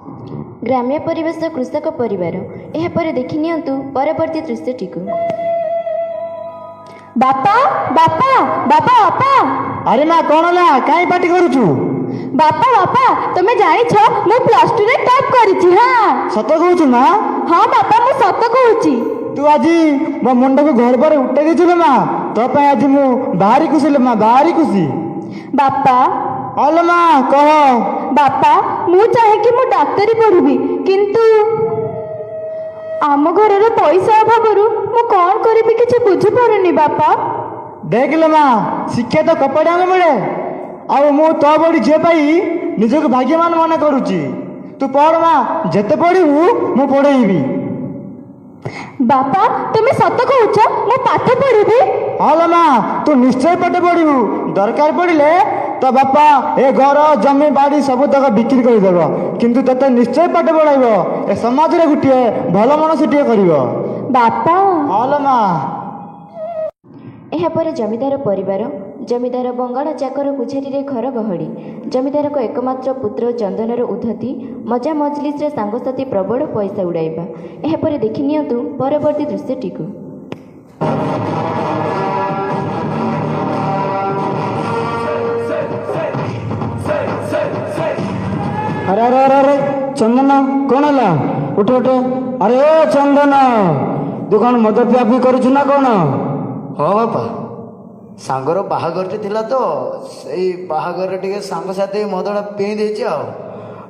ग्राम्य परिवेश कृषक परिवार एहापर देखि नियंतु परवर्ती दृश्यटीकु। बापा बापा बापा बापा। अरे माँ कौन होला काई पार्टी करूचु? बापा बापा तुमे जानिछ मु +2 रे टॉप करिछि। हां सत कहूचु माँ? हां बापा मु सत कहूछि। तू आज मो मुंड को घर पर उठे देचुले माँ तो पे आज मु भारी खुशी ले माँ भारी खुशी। बापा अल माँ कह। बापा मु चाहे कि मु डाक्टरी पढ़िबी किंतु आम घर पैसा अभाव मु कौन करी किसी बुझी पारुनी। बापा देख ले माँ शिक्षा तो कपड़ा में मिले आउ मु तो बड़ी झील पाई निजक भाग्यमान मन करुची। तू पढ़ माँ जेते पढ़ू मु पढ़ेबी। बापा तुम्हें सत कहूच मु पाठ पढ़िबी? हाँ माँ तू निश्चय पाठ पढ़ू दरकार पड़े तो बापा ए घर जमी बाड़ी सब तक बिक्री करदेव किंतु तते निश्चय पाठ पढ़ाइब ए समाज रे गुटिए भल मनसीटिए करिवो। बापा हाँ माँ। एहापर जमीदार परिवार जमीदार बंगाल चाकर पुझारी घर गहड़ी जमीदार को एकमात्र पुत्र चंदनर उद्धति मजा मजलिस रे सांगसाथी प्रबल पैसा उड़ाइबा। एहापर देखि नियंतु परवर्ती दृश्यटीकु। अरे अरे अरे अरे चंदन कौन है? उठ उठ। अरे ओ चंदन तू कौन मद पिया पी करुचु ना कौन? हाँ बापा सांगर बाहाघरटे थिला तो सेई बाहाघर टिके सांगसाथी मदड़ा पी देछि आ।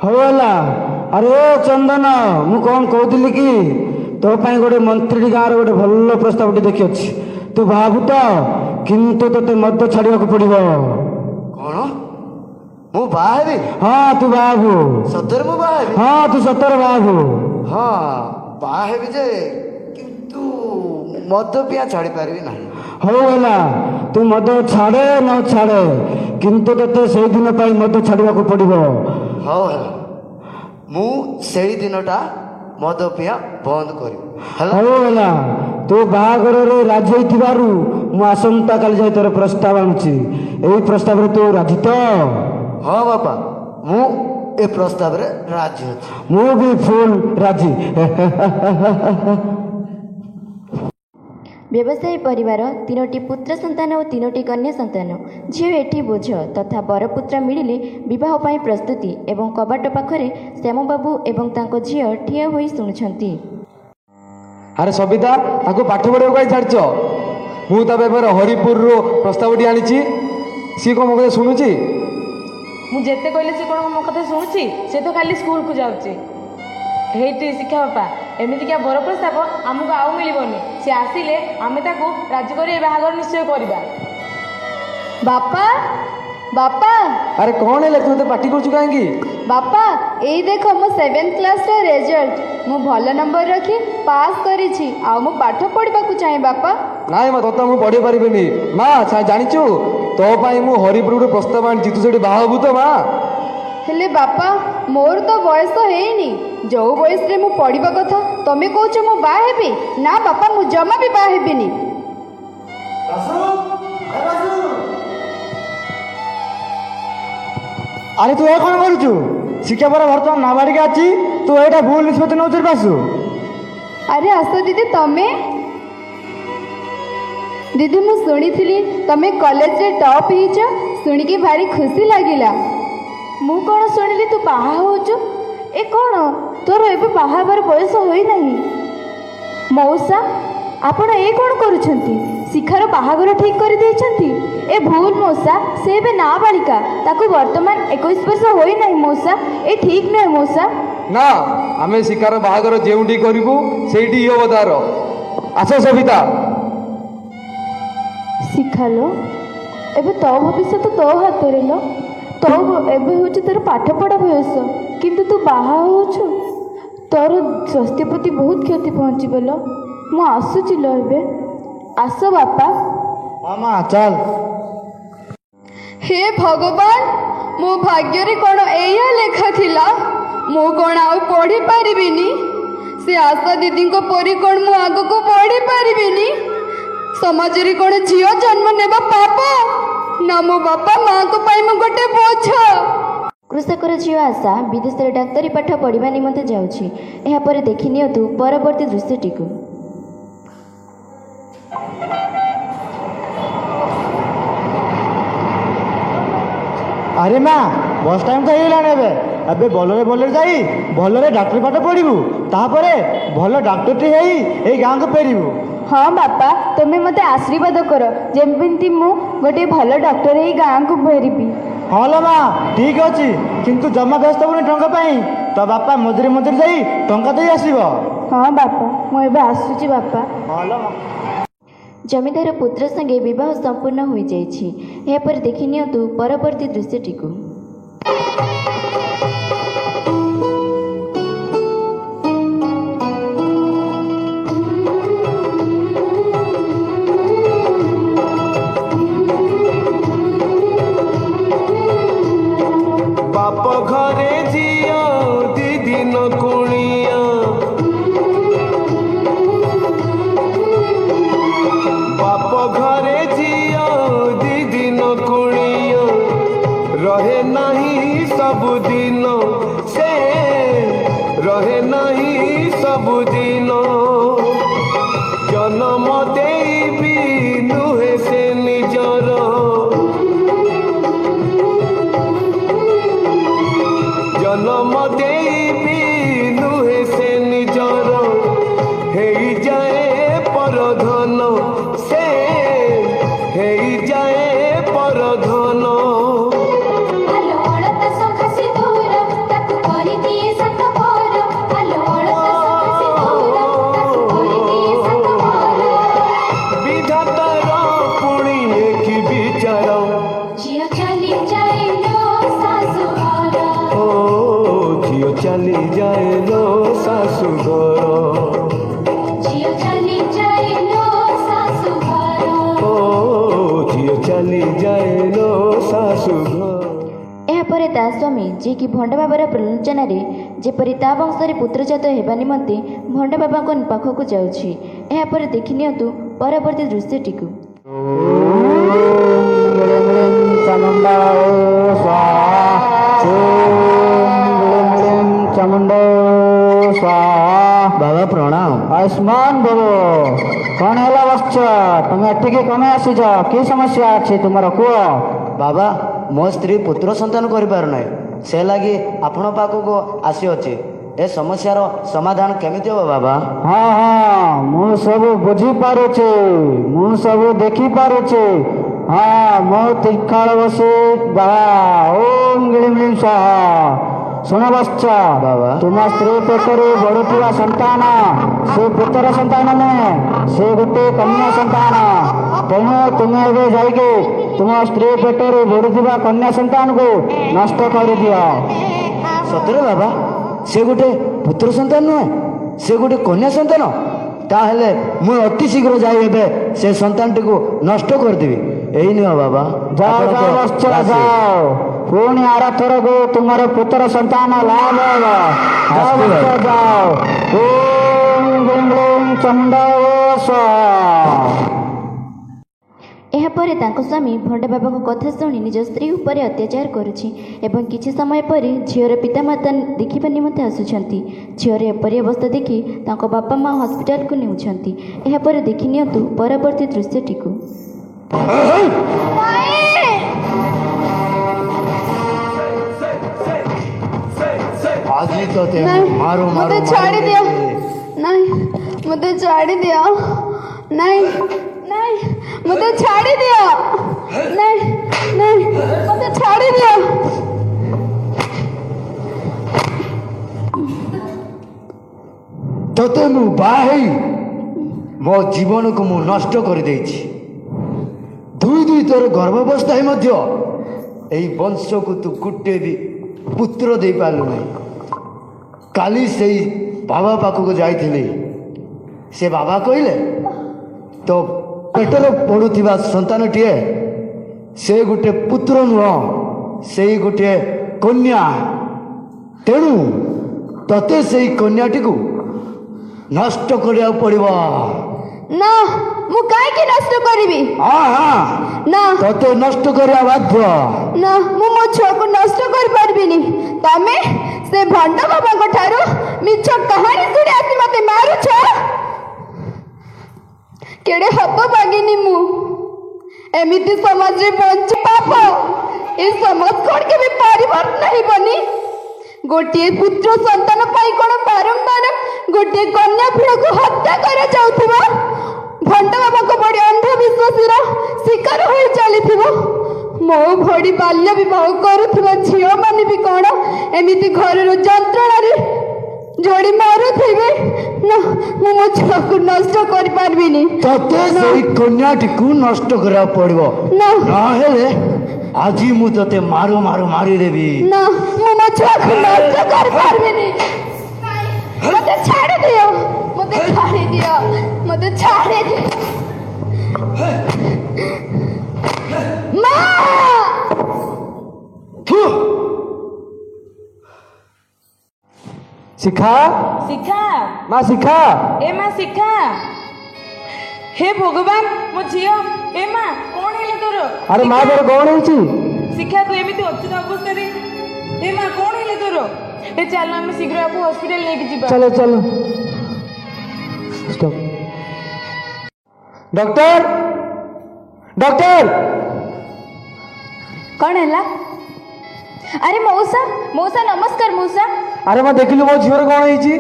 होला अरे ओ चंदन मु कौन कहूली कि तो पाई गोटे मंत्री गाँव गोटे भल प्रस्ताव देखी अच्छी तू भाबु तो किंतु तोते मद छाड़िया पड़ो। कौन मु बाहेबी? हाँ तू बाबू सतर मु बाहेबी? हाँ तू सतर बाबू। हाँ बाहेबी जे किंतु मद पिया छाड़ी पारिबी नहीं। हो गला तू मद छाड़े न छाड़े किंतु तोते से दिन पाई मद छाड़िया पड़ो। हाँ है मु सेई दिनटा मद पिया बंद करी। हो गला तू बाहागर रे राजी होइथिबारु मु आसंता काल जाय तोर प्रस्ताव आनुची एई प्रस्ताव रे तू राजी तो? हाँ बापा मु ए प्रस्ताव रे राजी अछि। मु भी फुल राजी। व्यवसायी परिवार तीनोटी पुत्र संतान और तीनोटी कन्या संतान झील एठी बोझ तथा बरपुत्र मिलिले विवाह पाई प्रस्तुति एवं कबाट पाखरे श्यामबाबू एवं तांको झील ठिया होई शुणुछंती। अरे सबिता ताको पाठ पढ़ाइबा काई छाड़छ? मु ता बेबर हरिपुर रो प्रस्तावटी आनिछि सी को मो शुणुछि। मु जेते कहले से कोन मो कथा शुणुछि से तो खाली स्कूल को जाउछि। हेटी शिक्षा बापा एमिति क्या बर प्रस्ताव आमको आउ मिलबनी से आसिले आमे ताको राजी करी बाहागर निश्चय करबा। बापा बापा अरे कौन है तू तो पार्टी करछु काहेकी? बापा एई देखो मो 7th क्लास रो रिजल्ट मु भल नंबर रखी पास करिछि आ मु पाठ पढ़बा को चाहे। बापा नाई मा तोता मु पढ़ी परिबिनी माँ जानिछु तो पाई मु हरिपुर रो प्रस्ताव आनिछि तू सेठी बाहाबू तो माँ? हेले बापा मोर तो बयस हेनी जो बयस रे मु पढ़िबा कथा तमे कहछ मु बा हेबी ना। बापा मु जमा भी बा हेबिनी। अरे तू ए कौन करुचु? शिक्षा पर वर्तमान नाबालिका अच्छी तू एटा भूल निष्पत्ति नौचर पासु। अरे आस दीदी तमे दीदी मु सुनी तमे कॉलेज रे टॉप हिच सुनी के भारी खुशी लागिला। मु कौन शुणिली तू बाहा होचु? ए कौन तोर एबे बाहाबर बयस होई नहीं? मौसा आपण ए कौन करूछंती? शिखार बाहागर ठीक कर देछंती? ए भूल मौसा से एबे नाबालिका ताको वर्तमान 21 वर्ष होई नहीं मौसा ए ठीक नहीं मौसा। ना आमे शिकार बाहागर जेउंडी करिबु सेठी हो बदार। आस सबिता शिखालो एबे तो भविष्य तो हाथ रे लो तो एबे होची तोर पाठ पढ़ा बयस किंतु तू बाहा होछु तोर स्वास्थ्य प्रति बहुत क्षति पहुंची बोलो। मु आसुची लो एबे आस बापा। मामा चल। हे भगवान मो भाग्य रे कोन एया लेखा थिला मु कोन आ पढ़ी पारिबिनी से आशा दीदी को परी कोन मु आगो को पढ़ी पारिबिनी समाज रे कोन झियो जन्म नेबा पाप ना मो बापा माँ को पाई मु गोटे बोझ। କୃଷକର ଝିଅ ଆଶା ବିଦେଶରେ ଡାକ୍ତରୀ ପାଠ ପଢ଼ିବା ନିମନ୍ତେ ଯାଉଛି। ଏହାପରେ ଦେଖିନିଅନ୍ତୁ ପରବର୍ତ୍ତୀ ଦୃଶ୍ୟଟିକୁ। ଆରେ ମା ବସ୍ ଟାଇମ୍ ତ ହେଇଗଲାଣି। ଏବେ ଭଲରେ ଯାଇ ଭଲରେ ଡାକ୍ତରୀ ପାଠ ପଢ଼ିବୁ, ତାପରେ ଭଲ ଡାକ୍ତରଟି ହେଇ ଏଇ ଗାଁକୁ ଫେରିବୁ। ହଁ ବାପା, ତୁମେ ମୋତେ ଆଶୀର୍ବାଦ କର ଯେମିତି ମୁଁ ଗୋଟିଏ ଭଲ ଡକ୍ଟର ହେଇ ଗାଁକୁ ଫେରିବି। ହଁ ଲୋ ମା, ଠିକ୍ ଅଛି, କିନ୍ତୁ ଜମା ବ୍ୟସ୍ତ ହେବୁନି ଟଙ୍କା ପାଇଁ। ତୋ ବାପା ମଝିରେ ଯାଇ ଟଙ୍କା ଦେଇ ଆସିବ। ହଁ ବାପା, ମୁଁ ଏବେ ଆସୁଛି ବାପା। ହଁ ଲୋ ମା। ଜମିଦାର ପୁତ୍ର ସଙ୍ଗେ ବିବାହ ସମ୍ପୂର୍ଣ୍ଣ ହୋଇଯାଇଛି। ଏହାପରେ ଦେଖିନିଅନ୍ତୁ ପରବର୍ତ୍ତୀ ଦୃଶ୍ୟଟିକୁ। ବାପ ଘରେ ଝିଅ ଦି ଦିନ କୁଣିଆ, ବାପ ଘରେ ଝିଅ ଦି ଦିନ କୁଣିଆ, ରହେ ନାହିଁ ସବୁଦିନ ସେ, ରହେ ନାହିଁ ସବୁଦିନ। ଜନ୍ମ ଦେଇବି ନୁହେଁ ସେ ନିଜର, ଜନ୍ମ ଦେଇବି ନୁହେଁ ସେ ନିଜର। ହେଇଯାଏ ପରଧନ ସେ, ହେଇଯାଏ ପରଧନ। ବିଧାତାର ପୁଣି କି ବିଚାର, ଝିଅ ଚାଲି ଯାଇଲୋ ଶାଶୁଘର, ଓ ଝିଅ ଚାଲି ଯାଏ ଲୋ ଶାଶୁଘର, ଝିଅ ଚାଲି ଯାଇଲୋ ଶାଶୁଘର। ଓ ଝିଅ ଚାଲି ଯାଏ ଲୋ ଶାଶୁଘର। ଏହାପରେ ତା ସ୍ୱାମୀ ଯିଏକି ଭଣ୍ଡ ବାବାର ପ୍ରଲୋଚନାରେ ଯେପରି ତା ବଂଶରେ ପୁତ୍ରଜାତ ହେବା ନିମନ୍ତେ ଭଣ୍ଡ ବାବାଙ୍କ ପାଖକୁ ଯାଉଛି। ଏହାପରେ ଦେଖିନିଅନ୍ତୁ ପରବର୍ତ୍ତୀ ଦୃଶ୍ୟଟିକୁ। ବାବା ପ୍ରଣାମ। ଆୟୁଷ୍ମାନ ବାବୁ, କ'ଣ ହେଲା ବସିଛ? ତୁମେ ଏଠିକି କମେ ଆସିଛ? କି ସମସ୍ୟା ଅଛି ତୁମର କୁହ? ବାବା, ମୋ ସ୍ତ୍ରୀ ପୁତ୍ର ସନ୍ତାନ କରିପାରୁନାହିଁ, ସେ ଲାଗି ଆପଣ ପାଖକୁ ଆସିଅଛି। ଏ ସମସ୍ୟାର ସମାଧାନ କେମିତି ହେବ ବାବା? ହଁ ମୁଁ ସବୁ ବୁଝିପାରୁଛି, ମୁଁ ସବୁ ଦେଖିପାରୁଛି। ହଁ, ମୁଁ ତୀର୍ଖାଳ ବସି ବାବା ଓମ୍ ଗିଳିମ୍ ଲିମ୍ ସ୍ୱାହା। ଶୁଣ ବତ୍ସ ବାବା। ତୁମ ସ୍ତ୍ରୀ ପେଟରୁ ବଢୁଥିବା ସନ୍ତାନ ସେ ପୁତ୍ର ସନ୍ତାନ ନୁହେଁ, ସେ ଗୋଟେ କନ୍ୟା ସନ୍ତାନ। ତେଣୁ ତୁମେ ଏବେ ଯାଇକି ତୁମ ସ୍ତ୍ରୀ ପେଟରୁ ବଢୁଥିବା କନ୍ୟା ସନ୍ତାନକୁ ନଷ୍ଟ କରିଦିଅ। ସତରେ ବାବା, ସେ ଗୋଟେ ପୁତ୍ର ସନ୍ତାନ ନୁହେଁ, ସେ ଗୋଟେ କନ୍ୟା ସନ୍ତାନ? ତାହେଲେ ମୁଁ ଅତି ଶୀଘ୍ର ଯାଇ ଏବେ ସେ ସନ୍ତାନଟିକୁ ନଷ୍ଟ କରିଦେବି। ଏଇ ନିଅ ବାବା। ଯାଅ ବତ୍ସ ଯାଅ, ପୁଣି ଆର ଥରକୁ ତୁମର ପୁତ୍ର ସନ୍ତାନ ଲାଭ ହେବ। ଯାଅ ବତ୍ସ ଯାଅ। ଓମ୍ ଗ୍ଲିଂ ଗ୍ଲିଂ ଚଣ୍ଡାୟ ସ୍ୱାହା। ଏହାପରେ ତାଙ୍କ ସ୍ୱାମୀ ଭଣ୍ଡ ବାବାଙ୍କ କଥା ଶୁଣି ନିଜ ସ୍ତ୍ରୀ ଉପରେ ଅତ୍ୟାଚାର କରୁଛି ଏବଂ କିଛି ସମୟ ପରେ ଝିଅର ପିତାମାତା ଦେଖିବା ନିମନ୍ତେ ଆସୁଛନ୍ତି। ଝିଅର ଏପରି ଅବସ୍ଥା ଦେଖି ତାଙ୍କ ବାପା ମା ହସ୍ପିଟାଲକୁ ନେଉଛନ୍ତି। ଏହାପରେ ଦେଖିନିଅନ୍ତୁ ପରବର୍ତ୍ତୀ ଦୃଶ୍ୟଟିକୁ। ଆଜି ତତେ ମାରୁ ମାରୁ ମୋତେ ଛାଡ଼ି ଦିଅ, ନାଇଁ ମୋତେ ଛାଡ଼ି ଦିଅ, ନାଇଁ ନାଇଁ ମୋତେ ଛାଡ଼ି ଦିଅ, ନାଇଁ ନାଇଁ ମୋତେ ଛାଡ଼ି ଦିଅ। ତତେ ମୁଁ ବାହା ହେଇ ମୋ ଜୀବନକୁ ମୁଁ ନଷ୍ଟ କରିଦେଇଛି। ଦୁଇ ତୋର ଗର୍ଭାବସ୍ଥାରେ ମଧ୍ୟ ଏହି ବଂଶକୁ ତୁ ଗୋଟେ ବି ପୁତ୍ର ଦେଇପାରିଲୁ ନାହିଁ। କାଲି ସେଇ ବାବା ପାଖକୁ ଯାଇଥିଲି, ସେ ବାବା କହିଲେ ତୋ ପେଟରେ ପଡ଼ୁଥିବା ସନ୍ତାନଟିଏ ସେ ଗୋଟେ ପୁତ୍ର ନୁହଁ, ସେଇ ଗୋଟିଏ କନ୍ୟା। ତେଣୁ ତତେ ସେଇ କନ୍ୟାଟିକୁ ନଷ୍ଟ କରିବାକୁ ପଡ଼ିବ। ନା, ମୁଁ କାହିଁକି ନଷ୍ଟ କରିବି? ହଁ ନା ତତେ ନଷ୍ଟ କରିବା ବାଧ୍ୟ। ନା ମୁଁ ମୋ ଛୁଆକୁ ନଷ୍ଟ କରିପାରିବିନି। ତମେ ସେ ଭଣ୍ଡ ବାବାଙ୍କ ଠାରୁ ମିଛ କାହାଣୀ ଶୁଣି ଆସି ମତେ ମାରୁଛ। କେଡ଼େ ହତଭାଗିନୀ ମୁଁ। ଏମିତି ସମାଜରେ ବଞ୍ଚି ପାପ ଏ ସମାଜ କ'ଣ କେବେ ପରିବର୍ତ୍ତନ ହେବନି? ଗୋଟିଏ ପୁତ୍ର ସନ୍ତାନ ପାଇଁ କ'ଣ ବାରମ୍ବାର ଗୋଟିଏ କନ୍ୟା ଭ୍ରୂଣକୁ ହତ୍ୟା କରାଯାଉଥିବ? ଭଣ୍ଡ ବାବାଙ୍କ ଭଳି ଅନ୍ଧବିଶ୍ୱାସର ଶିକାର ହୋଇ ଚାଲିଥିବ। ମୋ ଭଳି ବାଲ୍ୟ ବିବାହ କରୁଥିବା ଝିଅମାନେ ବି କ'ଣ ଏମିତି ଘରର ଯନ୍ତ୍ରଣାରେ ଯୋଡ଼ି ମାରୁଥିବେ? ନା ମୁଁ ମୋ ଛୁଆକୁ ନଷ୍ଟ କରିପାରିବିନି। ତତେ ସେଇ କନ୍ୟାଟିକୁ ନଷ୍ଟ କରିବାକୁ ପଡ଼ିବ। ନହେଲେ ଆଜି ମୁଁ ତତେ ମାରିଦେବି। ନା ମୁଁ ମୋ ଛୁଆକୁ ନଷ୍ଟ କରିପାରିବିନି। ମତେ ଛାଡ଼ି ଦିଅ, ମତେ ଛାଡ଼ି ଦିଅ, ମତେ ଛାଡ଼ି ଦିଅ। ମା ଶିଖା ଶିଖା ମା ଶିଖା ଏ ମା ଶିଖା। ହେ ଭଗବାନ ମୋ ଝିଅ। ଏ ମା କଣ ହେଲା ତୋର? ଆରେ ମା ତୋର କଣ ହେଇଛି? ଶିଖା ତୁ ଏମିତି ଅଚୁତ ଅବସ୍ଥାରେ। ଏ ମା କଣ ହେଲା ତୋର? ଏ ଚାଲ ଆମେ ଶୀଘ୍ର ଆକୁ ହସ୍ପିଟାଲ ନେଇକି ଯିବା। ଚାଲ ଚାଲ। ଡକ୍ଟର ଡକ୍ଟର କ'ଣ ହେଲା? ଆରେ ମଉସା ମଉସା ନମସ୍କାର ମଉସା। ଆରେ ମା ଦେଖିଲୁ ମୋ ଝିଅର କଣ ହେଇଛି?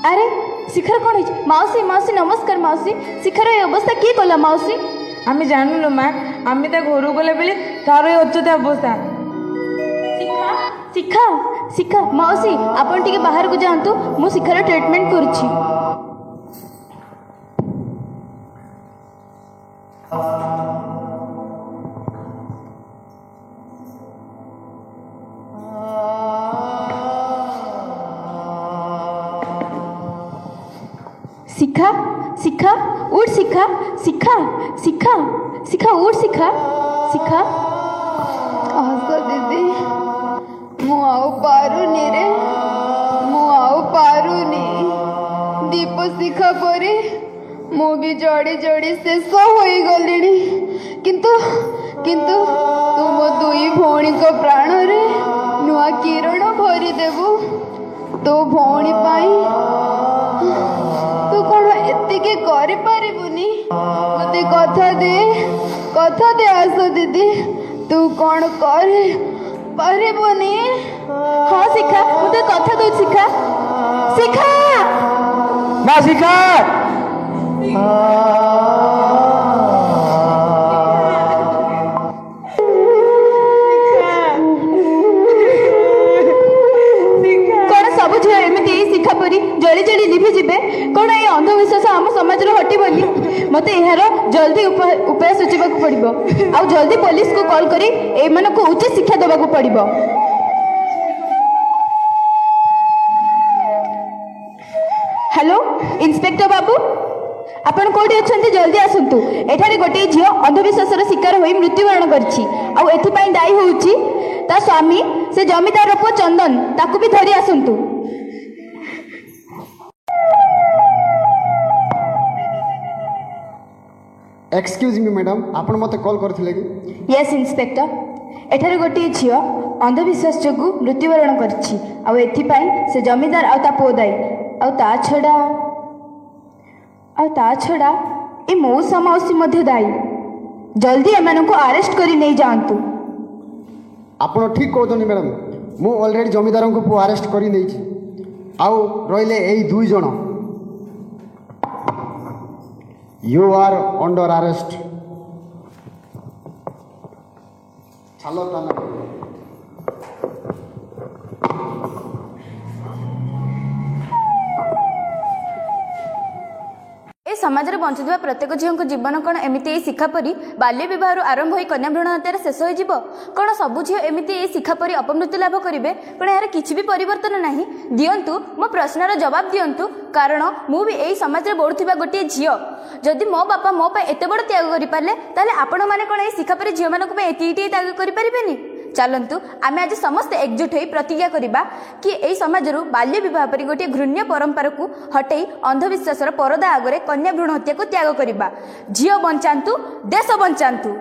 ଆରେ ଶିଖର କ'ଣ ହେଇଛି? ମାଉସୀ ମାଉସୀ ନମସ୍କାର ମାଉସୀ। ଶିଖର ଏ ଅବସ୍ଥା କିଏ କଲା ମାଉସୀ? ଆମେ ଜାଣିଲୁ ମା, ଆମେ ତା ଘରକୁ ଗଲା ବେଳେ ତାର ଏ ଅଚୁତ ଅବସ୍ଥା। ଶିଖା ଶିଖା ମାଉସୀ ଆପଣ ଟିକେ ବାହାରକୁ ଯାଆନ୍ତୁ, ମୁଁ ଶିଖାର ଟ୍ରିଟମେଣ୍ଟ କରୁଛି। ଶିଖା ଶିଖା ଉଠ ଶିଖା ଶିଖା ଶିଖା ଶିଖା ଉଠ ଶିଖା ଶିଖା। ଆସ ଦିଦି, ମୁଁ ଆଉ ପାରୁନି ରେ, ମୁଁ ଆଉ ପାରୁନି। ଦୀପ ଶିଖା ପରେ ମୁଁ ବି ଜଡ଼ି ଜଡ଼ି ଶେଷ ହୋଇଗଲିଣି। କିନ୍ତୁ କିନ୍ତୁ ତୁ ମୋ ଦୁଇ ଭଉଣୀଙ୍କ ପ୍ରାଣରେ ନୂଆ କିରଣ ଭରିଦେବୁ। ତୋ ଭଉଣୀ ପାଇଁ ତୁ କ'ଣ ଏତିକି କରିପାରିବୁନି? ମୋତେ କଥା ଦେ ଆସ ଦିଦି, ତୁ କ'ଣ କରିପାରିବୁନି? ହଁ ଶିଖା, ମୋତେ କଥା ଦଉଛି ଶିଖା। ଶିଖା ମା ଶିଖା ସବୁ ଝିଅ ଏମିତି ଶିଖା ପରି ଜଳି ଜଳି ଲିଭିଯିବେ? କ'ଣ ଏ ଅନ୍ଧବିଶ୍ୱାସ ଆମ ସମାଜରୁ ହଟିବନି? ମୋତେ ଏହାର ଜଲ୍ଦି ଉପାୟ ସୁଝିବାକୁ ପଡ଼ିବ। ଆଉ ଜଲ୍ଦି ପୋଲିସକୁ କଲ୍ କରି ଏମାନଙ୍କୁ ଉଚିତ ଶିକ୍ଷା ଦେବାକୁ ପଡ଼ିବ। ହ୍ୟାଲୋ ଇନ୍ସପେକ୍ଟର ବାବୁ, ଆପଣ କେଉଁଠି ଅଛନ୍ତି? ଜଲ୍ଦି ଆସନ୍ତୁ। ଏଠାରେ ଗୋଟିଏ ଝିଅ ଅନ୍ଧବିଶ୍ୱାସର ଶିକାର ହୋଇ ମୃତ୍ୟୁବରଣ କରିଛି। ଆଉ ଏଥିପାଇଁ ଦାୟୀ ହେଉଛି ତା ସ୍ୱାମୀ, ସେ ଜମିଦାର ପୁଅ ଚନ୍ଦନ। ତାକୁ ବି ଧରି ଆସନ୍ତୁ। ଏକ୍ସକ୍ୟୁଜ ମି ମ୍ୟାଡ଼ାମ୍, ଆପଣ ମୋତେ କଲ୍ କରିଥିଲେ କି? ୟେସ୍ ଇନ୍ସପେକ୍ଟର, ଏଠାରେ ଗୋଟିଏ ଝିଅ ଅନ୍ଧବିଶ୍ୱାସ ଯୋଗୁଁ ମୃତ୍ୟୁବରଣ କରିଛି। ଆଉ ଏଥିପାଇଁ ସେ ଜମିଦାର ଆଉ ତା ପୁଅ ଦାୟୀ। ଆଉ ତା ଛଡ଼ା ଏ ମଉସା ମାଉସୀ ମଧ୍ୟ ଦାୟୀ। ଜଲ୍ଦି ଏମାନଙ୍କୁ ଆରେଷ୍ଟ କରି ନେଇଯାଆନ୍ତୁ। ଆପଣ ଠିକ୍ କହୁଛନ୍ତି ମ୍ୟାଡ଼ାମ୍, ମୁଁ ଅଲରେଡ଼ି ଜମିଦାରଙ୍କ ପୁଅ ଆରେଷ୍ଟ କରି ନେଇଛି। ଆଉ ରହିଲେ ଏଇ ଦୁଇ ଜଣ। You are under arrest. Chalo tana. ଏ ସମାଜରେ ବଞ୍ଚୁଥିବା ପ୍ରତ୍ୟେକ ଝିଅଙ୍କ ଜୀବନ କ'ଣ ଏମିତି ଏଇ ଶିଖା ପରି ବାଲ୍ୟ ବିବାହରୁ ଆରମ୍ଭ ହୋଇ କନ୍ୟା ଭ୍ରୂଣ ହତ୍ୟାରେ ଶେଷ ହୋଇଯିବ? କ'ଣ ସବୁ ଝିଅ ଏମିତି ଏଇ ଶିଖା ପରି ଅପମୃତ୍ୟୁ ଲାଭ କରିବେ? କ'ଣ ଏହାର କିଛି ବି ପରିବର୍ତ୍ତନ ନାହିଁ? ଦିଅନ୍ତୁ, ମୋ ପ୍ରଶ୍ନର ଜବାବ ଦିଅନ୍ତୁ। କାରଣ ମୁଁ ବି ଏଇ ସମାଜରେ ବଢ଼ୁଥିବା ଗୋଟିଏ ଝିଅ। ଯଦି ମୋ ବାପା ମୋ ପାଇଁ ଏତେ ବଡ଼ ତ୍ୟାଗ କରିପାରିଲେ, ତାହେଲେ ଆପଣମାନେ କ'ଣ ଏଇ ଶିଖା ପରି ଝିଅମାନଙ୍କ ପାଇଁ ଏତିକି ତ୍ୟାଗ କରିପାରିବେନି? ଚାଲନ୍ତୁ ଆମେ ଆଜି ସମସ୍ତେ ଏକଜୁଟ ହୋଇ ପ୍ରତିଜ୍ଞା କରିବା କି ଏହି ସମାଜରୁ ବାଲ୍ୟ ବିବାହ ପରି ଗୋଟିଏ ଘୃଣ୍ୟ ପରମ୍ପରାକୁ ହଟେଇ ଅନ୍ଧବିଶ୍ୱାସର ପରଦା ଆଗରେ କନ୍ୟା ଭ୍ରୂଣ ହତ୍ୟାକୁ ତ୍ୟାଗ କରିବା। ଝିଅ ବଞ୍ଚାନ୍ତୁ, ଦେଶ ବଞ୍ଚାନ୍ତୁ।